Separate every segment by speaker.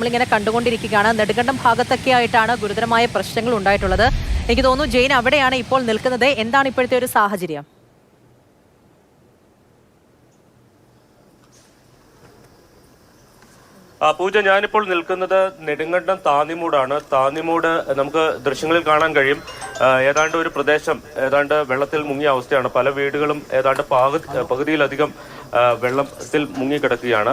Speaker 1: നമ്മളിങ്ങനെ കണ്ടുകൊണ്ടിരിക്കുകയാണ്. നെടുങ്കണ്ടം ഭാഗത്തൊക്കെ ആയിട്ടാണ് ഗുരുതരമായ പ്രശ്നങ്ങൾ ഉണ്ടായിട്ടുള്ളത്. എനിക്ക് തോന്നുന്നു ജെയിൻ അവിടെയാണ് ഇപ്പോൾ നിൽക്കുന്നത്. എന്താണ് ഇപ്പോഴത്തെ ഒരു സാഹചര്യം?
Speaker 2: പൂജ, ഞാനിപ്പോൾ നിൽക്കുന്നത് നെടുങ്കണ്ടം താന്നിമൂടാണ്. താന്നിമൂട് നമുക്ക് ദൃശ്യങ്ങളിൽ കാണാൻ കഴിയും. ഏതാണ്ട് ഒരു പ്രദേശം ഏതാണ്ട് വെള്ളത്തിൽ മുങ്ങിയ അവസ്ഥയാണ്. പല വീടുകളും ഏതാണ്ട് പകുതിയിലധികം വെള്ളത്തിൽ മുങ്ങിക്കിടക്കുകയാണ്.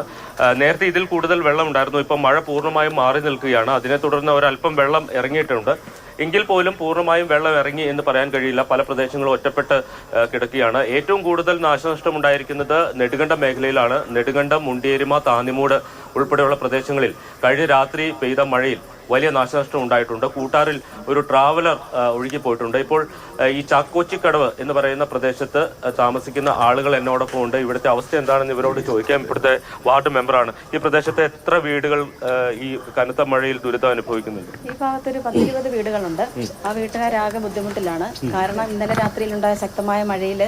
Speaker 2: നേരത്തെ ഇതിൽ കൂടുതൽ വെള്ളം ഉണ്ടായിരുന്നു. ഇപ്പം മഴ പൂർണ്ണമായും മാറി നിൽക്കുകയാണ്. അതിനെ തുടർന്ന് ഒരല്പം വെള്ളം ഇറങ്ങിയിട്ടുണ്ട്. എങ്കിൽ പോലും പൂർണ്ണമായും വെള്ളം ഇറങ്ങി എന്ന് പറയാൻ കഴിയില്ല. പല പ്രദേശങ്ങളും ഒറ്റപ്പെട്ട് കിടക്കുകയാണ്. ഏറ്റവും കൂടുതൽ നാശനഷ്ടം ഉണ്ടായിരിക്കുന്നത് നെടുങ്കണ്ടം മേഖലയിലാണ്. നെടുങ്കണ്ടം, മുണ്ടിയേരിമ, താന്നിമൂട് ഉൾപ്പെടെയുള്ള പ്രദേശങ്ങളിൽ കഴിഞ്ഞ രാത്രി പെയ്ത മഴയിൽ വലിയ നാശനഷ്ടം ഉണ്ടായിട്ടുണ്ട്. കൂട്ടാറിൽ ഒരു ട്രാവലർ ഒഴുകിപ്പോയിട്ടുണ്ട്. ഇപ്പോൾ ഈ ചാക്കോച്ചിക്കടവ് എന്ന് പറയുന്ന പ്രദേശത്ത് താമസിക്കുന്ന ആളുകൾ എന്നോടൊപ്പം ഉണ്ട്. ഇവിടുത്തെ അവസ്ഥ എന്താണെന്ന് ഇവരോട് ചോദിക്കാം. ഇവിടുത്തെ വാർഡ് മെമ്പറാണ്. ഈ പ്രദേശത്തെ എത്ര വീടുകൾ ഈ കനത്ത മഴയിൽ ദുരിതം അനുഭവിക്കുന്നുണ്ട്?
Speaker 3: ഈ ഭാഗത്തൊരു 10-20 വീടുകളുണ്ട്. ആ വീട്ടുകാരാകെ ബുദ്ധിമുട്ടിലാണ്. കാരണം ഇന്നലെ രാത്രിയിലുണ്ടായ ശക്തമായ മഴയിൽ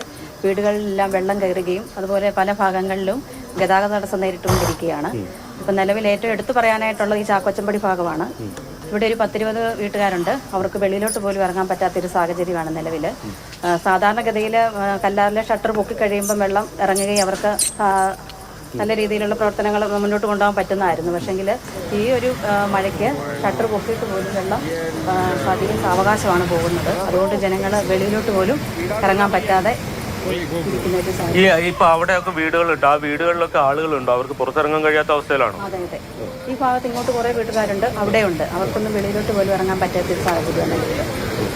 Speaker 3: വീടുകളിലെല്ലാം വെള്ളം കയറുകയും അതുപോലെ പല ഭാഗങ്ങളിലും ഗതാഗത തടസ്സം നേരിട്ടുകൊണ്ടിരിക്കുകയാണ്. ഇപ്പം നിലവിൽ ഏറ്റവും എടുത്തു പറയാനായിട്ടുള്ളത് ഈ ചാക്കോച്ചമ്പടി ഭാഗമാണ്. ഇവിടെ ഒരു 10-20 വീട്ടുകാരുണ്ട്. അവർക്ക് വെളിയിലോട്ട് പോലും ഇറങ്ങാൻ പറ്റാത്തൊരു സാഹചര്യമാണ് നിലവിൽ. സാധാരണഗതിയിൽ കല്ലാറിലെ ഷട്ടർ പൊക്കി കഴിയുമ്പം വെള്ളം ഇറങ്ങുകയും അവർക്ക് നല്ല രീതിയിലുള്ള പ്രവർത്തനങ്ങൾ മുന്നോട്ട് കൊണ്ടുപോകാൻ പറ്റുന്നതായിരുന്നു. പക്ഷേങ്കിൽ ഈ ഒരു മഴയ്ക്ക് ഷട്ടർ പൊക്കിയിട്ട് പോലും വെള്ളം അധികം സാവകാശമാണ് പോകുന്നത്. അതുകൊണ്ട് ജനങ്ങൾ വെളിയിലോട്ട് പോലും ഇറങ്ങാൻ പറ്റാതെ
Speaker 2: ഇപ്പൊ അവിടെയൊക്കെ വീടുകളുണ്ട്. ആ വീടുകളിലൊക്കെ ആളുകളുണ്ടോ? അവർക്ക് പുറത്തിറങ്ങാൻ കഴിയാത്ത അവസ്ഥയിലാണോ?
Speaker 3: അതെ അതെ, ഈ ഭാഗത്ത് ഇങ്ങോട്ട് കുറെ വീട്ടുകാരുണ്ട്. അവിടെയുണ്ട്. അവർക്കൊന്നും വെളിയിലോട്ട് പോലും ഇറങ്ങാൻ പറ്റാത്ത ഒരു സാഹചര്യമാണ്.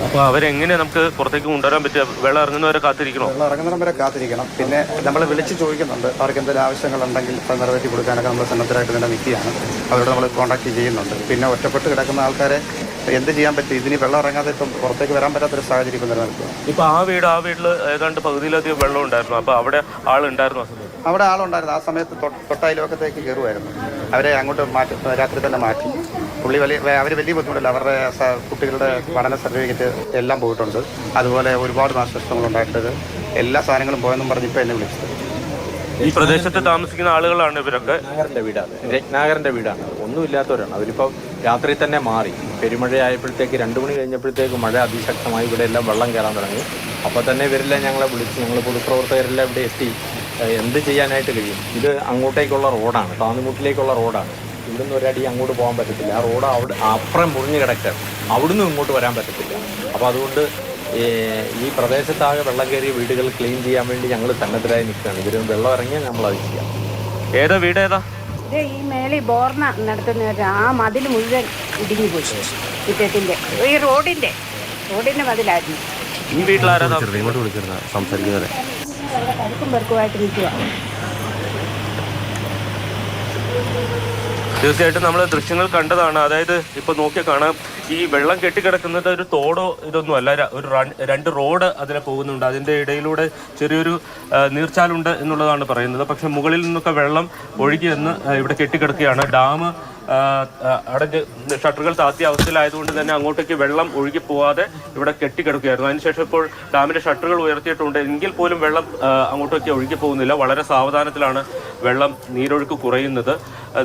Speaker 2: അപ്പൊ അവരെങ്ങനെ നമുക്ക് പുറത്തേക്ക് കൊണ്ടുവരാൻ പറ്റുക? വെള്ളം ഇറങ്ങുന്നവരെ കാത്തിരിക്കണം.
Speaker 4: വെള്ളം ഇറങ്ങുന്നവരെ കാത്തിരിക്കണം. പിന്നെ നമ്മൾ വിളിച്ച് ചോദിക്കുന്നുണ്ട്. അവർക്ക് എന്തെങ്കിലും ആവശ്യങ്ങളുണ്ടെങ്കിൽ അത് നിറവേറ്റി കൊടുക്കാനൊക്കെ നമ്മൾ സന്നദ്ധരായിട്ട് തന്നെ നിൽക്കുകയാണ്. അവരോട് നമ്മൾ കോൺടാക്ട് ചെയ്യുന്നുണ്ട്. പിന്നെ ഒറ്റപ്പെട്ട് കിടക്കുന്ന ആൾക്കാരെ എന്ത് ചെയ്യാൻ പറ്റും? ഇതിന് വെള്ളം ഇറങ്ങാതെ ഇപ്പം പുറത്തേക്ക് വരാൻ പറ്റാത്തൊരു സാഹചര്യം ഇപ്പം നിലനിൽക്കുക.
Speaker 2: ഇപ്പൊ ആ വീട്ടിൽ ഏതാണ്ട് പകുതിയിലധികം വെള്ളം ഉണ്ടായിരുന്നു. അപ്പൊ അവിടെ ആളുണ്ടായിരുന്നു?
Speaker 4: അവിടെ ആളുണ്ടായിരുന്നു. ആ സമയത്ത് തൊട്ടയലോക്കത്തേക്ക് കയറുമായിരുന്നു. അവരെ അങ്ങോട്ട് രാത്രി തന്നെ മാറ്റി. അവർ വലിയ ബുദ്ധിമുട്ടില്ല. അവരുടെ കുട്ടികളുടെ പഠന സർട്ടിഫിക്കറ്റ് എല്ലാം പോയിട്ടുണ്ട്. അതുപോലെ ഒരുപാട് നാശനഷ്ടങ്ങളുണ്ടായിട്ടത് എല്ലാ സാധനങ്ങളും പോയെന്നും പറഞ്ഞ് ഇപ്പം എന്നെ വിളിച്ചത്.
Speaker 2: ഈ പ്രദേശത്ത് താമസിക്കുന്ന ആളുകളാണ് ഇവരൊക്കെ.
Speaker 5: രത്നാകരൻ്റെ വീടാണ്. ഒന്നുമില്ലാത്തവരാണ്. അവരിപ്പോൾ രാത്രി തന്നെ മാറി. പെരുമഴയായപ്പോഴത്തേക്ക് 2 മണി കഴിഞ്ഞപ്പോഴത്തേക്ക് മഴ അതിശക്തമായി. ഇവിടെ എല്ലാം വെള്ളം കയറാൻ തുടങ്ങി. അപ്പോൾ തന്നെ ഇവരെല്ലാം ഞങ്ങളെ വിളിച്ച്, ഞങ്ങൾ പൊതുപ്രവർത്തകരെല്ലാം ഇവിടെ എത്തി. എന്ത് ചെയ്യാനായിട്ട് കഴിയും? ഇത് അങ്ങോട്ടേക്കുള്ള റോഡാണ്, താന്നിമുട്ടിലേക്കുള്ള റോഡാണ്. ഇവിടുന്ന് ഒരടി അങ്ങോട്ട് പോകാൻ പറ്റത്തില്ല. ആ റോഡ് അവിടെ അപ്പുറം മുറിഞ്ഞ് കിടക്കുക. അവിടുന്ന് ഇങ്ങോട്ട് വരാൻ പറ്റത്തില്ല. അപ്പോൾ അതുകൊണ്ട് ഈ പ്രദേശത്താകെ വെള്ളം കയറിയ വീടുകൾ ക്ലീൻ ചെയ്യാൻ വേണ്ടി ഞങ്ങൾ സന്നദ്ധരായി നിൽക്കുകയാണ്. ഇവർ വെള്ളം ഇറങ്ങിയാൽ നമ്മളത് ചെയ്യാം.
Speaker 2: ഏതാ വീട്? ഏതാ?
Speaker 6: ഈ മേളി ബോർണ നടത്തുന്ന ആ മതിൽ മുഴുവൻ ഇടിഞ്ഞു പോയി. ചുറ്റത്തിന്റെ ഈ റോഡിന്റെ മതിലായിരുന്നു.
Speaker 2: ഈ വീട്ടിലാരാ ഇങ്ങോട്ട് വിളിച്ചിരുന്ന സംസാരിക്കുന്നത്?
Speaker 6: കരുക്കും പെറുക്കുമായിട്ട് നിൽക്കുക.
Speaker 2: തീർച്ചയായിട്ടും നമ്മൾ ദൃശ്യങ്ങൾ കണ്ടതാണ്. അതായത് ഇപ്പൊ നോക്കിയാൽ കാണാം, ഈ വെള്ളം കെട്ടിക്കിടക്കുന്നത് ഒരു തോടോ ഇതൊന്നും അല്ല. ഒരു 2 റോഡ് അതിലെ പോകുന്നുണ്ട്. അതിന്റെ ഇടയിലൂടെ ചെറിയൊരു നീർച്ചാലുണ്ട് എന്നുള്ളതാണ് പറയുന്നത്. പക്ഷെ മുകളിൽ നിന്നൊക്കെ വെള്ളം ഒഴുകി എന്ന് ഇവിടെ കെട്ടിക്കിടക്കുകയാണ്. ഡാം അടഞ്ഞ് ഷട്ടറുകൾ താത്തിയ അവസ്ഥയിലായതുകൊണ്ട് തന്നെ അങ്ങോട്ടേക്ക് വെള്ളം ഒഴുകി പോവാതെ ഇവിടെ കെട്ടിക്കിടക്കുകയായിരുന്നു. അതിനുശേഷം ഇപ്പോൾ ഡാമിന്റെ ഷട്ടറുകൾ ഉയർത്തിയിട്ടുണ്ട്. എങ്കിൽ പോലും വെള്ളം അങ്ങോട്ടേക്ക് ഒഴുകി പോകുന്നില്ല. വളരെ സാവധാനത്തിലാണ് വെള്ളം നീരൊഴുക്ക് കുറയുന്നത്.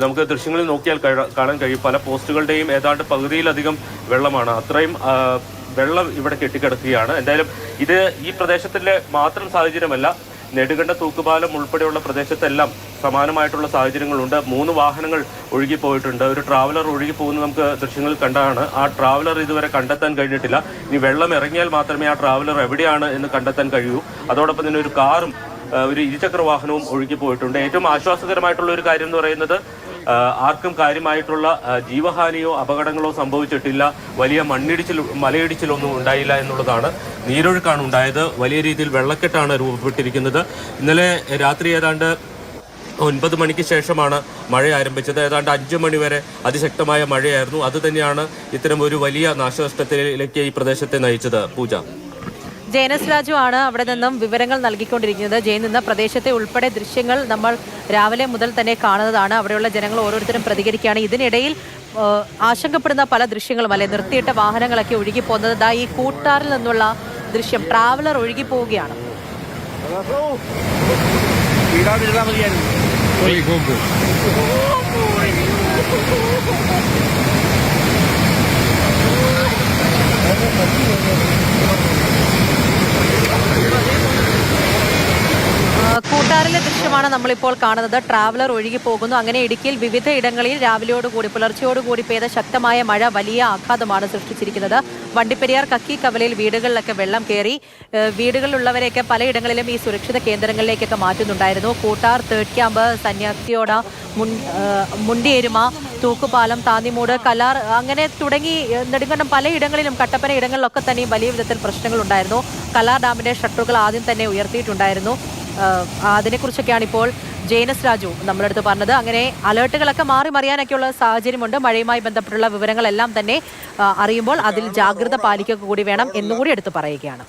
Speaker 2: നമുക്ക് ദൃശ്യങ്ങളിൽ നോക്കിയാൽ കാണാൻ കഴിയും. പല പോസ്റ്റുകളുടെയും ഏതാണ്ട് പകുതിയിലധികം വെള്ളമാണ്. അത്രയും വെള്ളം ഇവിടെ കെട്ടിക്കിടക്കുകയാണ്. എന്തായാലും ഇത് ഈ പ്രദേശത്തിലെ മാത്രം സാഹചര്യമല്ല. നെടുങ്കണ്ട തൂക്കുപാലം ഉൾപ്പെടെയുള്ള പ്രദേശത്തെല്ലാം സമാനമായിട്ടുള്ള സാഹചര്യങ്ങളുണ്ട്. 3 വാഹനങ്ങൾ ഒഴുകിപ്പോയിട്ടുണ്ട്. ഒരു ട്രാവലർ ഒഴുകിപ്പോകുന്നത് നമുക്ക് ദൃശ്യങ്ങളിൽ കണ്ടതാണ്. ആ ട്രാവലർ ഇതുവരെ കണ്ടെത്താൻ കഴിഞ്ഞിട്ടില്ല. ഇനി വെള്ളം ഇറങ്ങിയാൽ മാത്രമേ ആ ട്രാവലർ എവിടെയാണ് എന്ന് കണ്ടെത്താൻ കഴിയൂ. അതോടൊപ്പം തന്നെ ഒരു കാറും ഒരു ഇരുചക്ര വാഹനവും ഒഴുകിപ്പോയിട്ടുണ്ട്. ഏറ്റവും ആശ്വാസകരമായിട്ടുള്ള ഒരു കാര്യം എന്ന് പറയുന്നത് ആർക്കും കാര്യമായിട്ടുള്ള ജീവഹാനിയോ അപകടങ്ങളോ സംഭവിച്ചിട്ടില്ല. വലിയ മലയിടിച്ചിലൊന്നും ഉണ്ടായില്ല എന്നുള്ളതാണ്. നീരൊഴുക്കാണ് ഉണ്ടായത്. വലിയ രീതിയിൽ വെള്ളക്കെട്ടാണ് രൂപപ്പെട്ടിരിക്കുന്നത്. ഇന്നലെ രാത്രി ഏതാണ്ട് 9 മണിക്ക് ശേഷമാണ് മഴ ആരംഭിച്ചത്. ഏതാണ്ട് 5 മണി വരെ അതിശക്തമായ മഴയായിരുന്നു. അത് തന്നെയാണ് ഇത്തരം ഒരു വലിയ നാശനഷ്ടത്തിലേക്ക് ഈ പ്രദേശത്തെ നയിച്ചത്. പൂജ,
Speaker 1: ജയനസ് രാജു ആണ് അവിടെ നിന്നും വിവരങ്ങൾ നൽകിക്കൊണ്ടിരിക്കുന്നത്. ജയൻ നിന്ന പ്രദേശത്തെ ഉൾപ്പെടെ ദൃശ്യങ്ങൾ നമ്മൾ രാവിലെ മുതൽ തന്നെ കാണുന്നതാണ്. അവിടെയുള്ള ജനങ്ങൾ ഓരോരുത്തരും പ്രതികരിക്കുകയാണ്. ഇതിനിടയിൽ ആശങ്കപ്പെടുന്ന പല ദൃശ്യങ്ങളും, അല്ലെ, നിർത്തിയിട്ട വാഹനങ്ങളൊക്കെ ഒഴുകിപ്പോകുന്നത്. ഈ കൂട്ടാറിൽ നിന്നുള്ള ദൃശ്യം, ട്രാവലർ ഒഴുകിപ്പോവുകയാണ്. കൂട്ടാറിലെ ദൃശ്യമാണ് നമ്മളിപ്പോൾ കാണുന്നത്. ട്രാവലർ ഒഴുകി പോകുന്നു. അങ്ങനെ ഇടുക്കിയിൽ വിവിധ ഇടങ്ങളിൽ രാവിലെയോടുകൂടി പുലർച്ചയോടുകൂടി പെയ്ത ശക്തമായ മഴ വലിയ ആഘാതമാണ് സൃഷ്ടിച്ചിരിക്കുന്നത്. വണ്ടിപ്പെരിയാർ കക്കി കവലയിൽ വീടുകളിലൊക്കെ വെള്ളം കയറി. വീടുകളിലുള്ളവരെയൊക്കെ പലയിടങ്ങളിലും ഈ സുരക്ഷിത കേന്ദ്രങ്ങളിലേക്കൊക്കെ മാറ്റുന്നുണ്ടായിരുന്നു. കൂട്ടാർ, തേർഡ് ക്യാമ്പ്, സന്യാസിയോട, മുണ്ടിയേരുമ, തൂക്കുപാലം, താന്നിമൂട്, കലാർ അങ്ങനെ തുടങ്ങി നെടുങ്കണ്ടം പലയിടങ്ങളിലും കട്ടപ്പന ഇടങ്ങളിലൊക്കെ തന്നെയും വലിയ വിധത്തിൽ പ്രശ്നങ്ങളുണ്ടായിരുന്നു. കലാർ ഡാമിന്റെ ഷട്ടറുകൾ ആദ്യം തന്നെ ഉയർത്തിയിട്ടുണ്ടായിരുന്നു. അതിനെക്കുറിച്ചൊക്കെയാണ് ഇപ്പോൾ ജെയിനസ് രാജു നമ്മളടുത്ത് പറഞ്ഞത്. അങ്ങനെ അലേർട്ടുകളൊക്കെ മാറി മറിയാനൊക്കെയുള്ള സാഹചര്യമുണ്ട്. മഴയുമായി ബന്ധപ്പെട്ടുള്ള വിവരങ്ങളെല്ലാം തന്നെ അറിയുമ്പോൾ അതിൽ ജാഗ്രത പാലിക്കുക കൂടി വേണം എന്നുകൂടി എടുത്തു പറയുകയാണ്.